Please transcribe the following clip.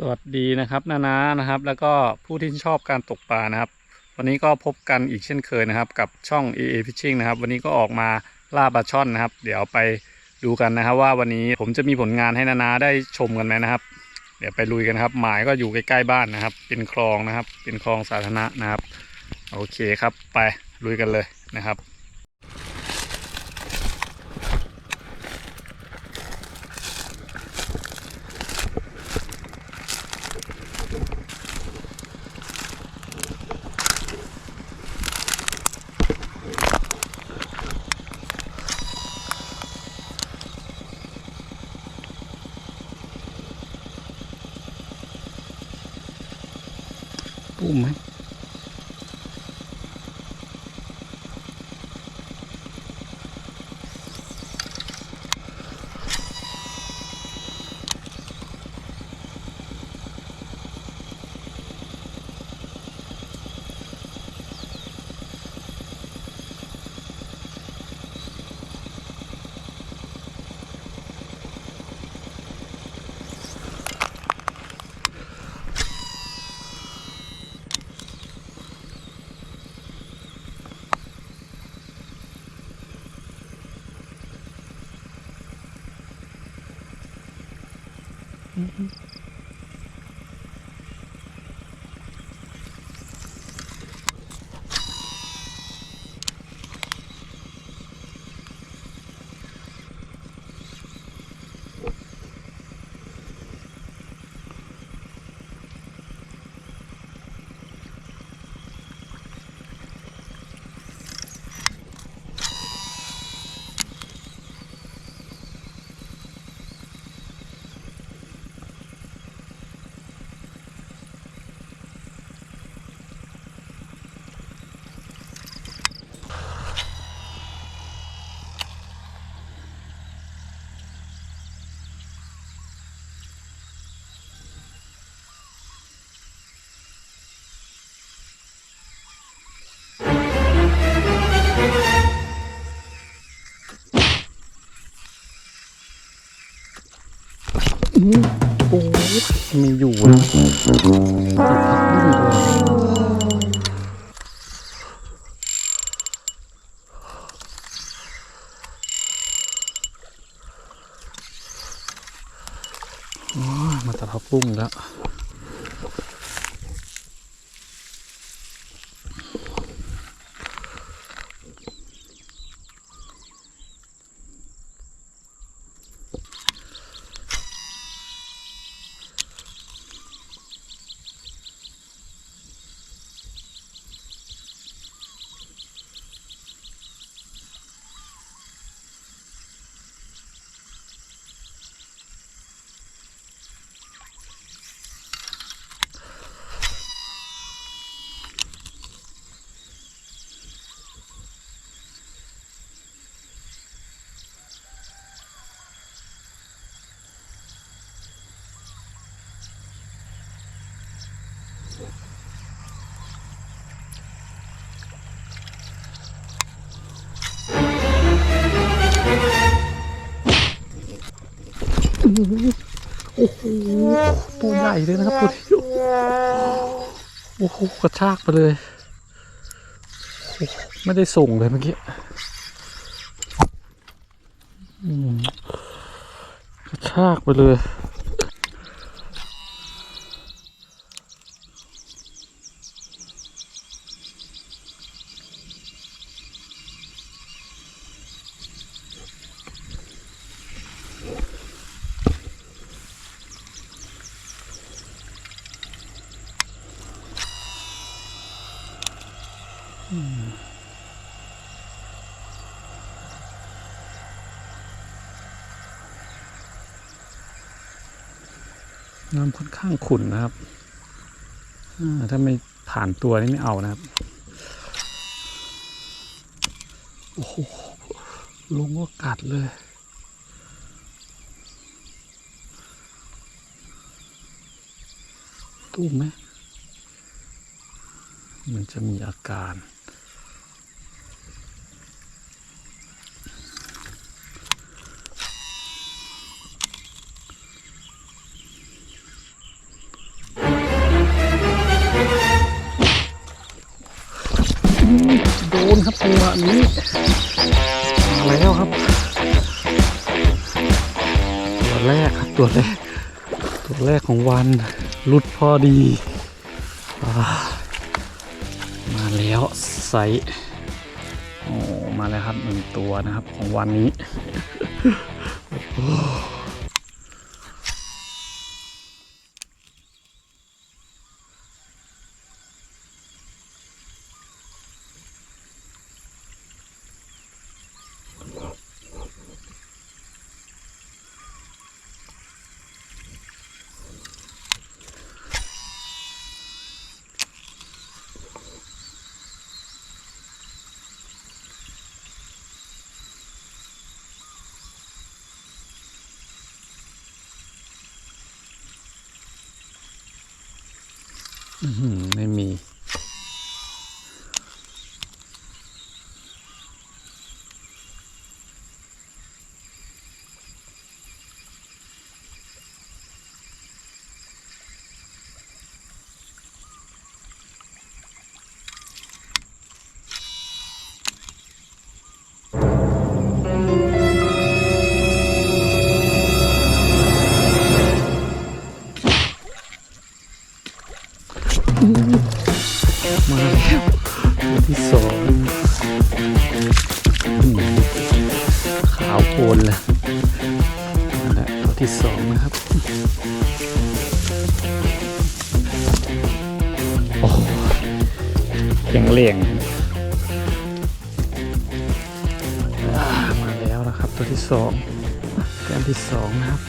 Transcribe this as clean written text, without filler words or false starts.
สวัสดีนะครับนานะครับ แล้วก็ผู้ที่ชอบการตกปลานะครับวันนี้ก็พบกันอีกเช่นเคยนะครับกับช่อง AA Fishing นะครับวันนี้ก็ออกมาล่าปลาช่อนนะครับเดี๋ยวไปดูกันนะครับว่าวันนี้ผมจะมีผลงานให้นาได้ชมกันไหมนะครับเดี๋ยวไปลุยกันครับหมายก็อยู่ใกล้ๆบ้านนะครับเป็นคลองนะครับเป็นคลองสาธารณะนะครับโอเคครับไปลุยกันเลยนะครับปุ้มไหมโอ้มีอยู่นะมาตะพับปุ้งแล้วโอ้โหตัวใหญ่เลยนะครับตัวนี้โอ้โหกระชากไปเลยไม่ได้ส่งเลยเมื่อกี้กระชากไปเลยน้ำค่อนข้างขุ่นนะครับถ้าไม่ผ่านตัวนี่ไม่เอานะครับโอ้โหลงก็กัดเลยตุ้มไหมมันจะมีอาการ ครับจังหวะนี้มาแล้วครับตัวแรกครับตัวแรกของวันหลุดพอดีมาแล้วไซส์โอ้มาแล้วครับ1ตัวนะครับของวันนี้ไม่มีมาแล้วตัวที่สองขาวโพลนเลยมาแล้วตัวที่สองนะครับโอ้ยังเลี่ยงมาแล้วนะครับตัวที่สองแก้มที่สองนะครับ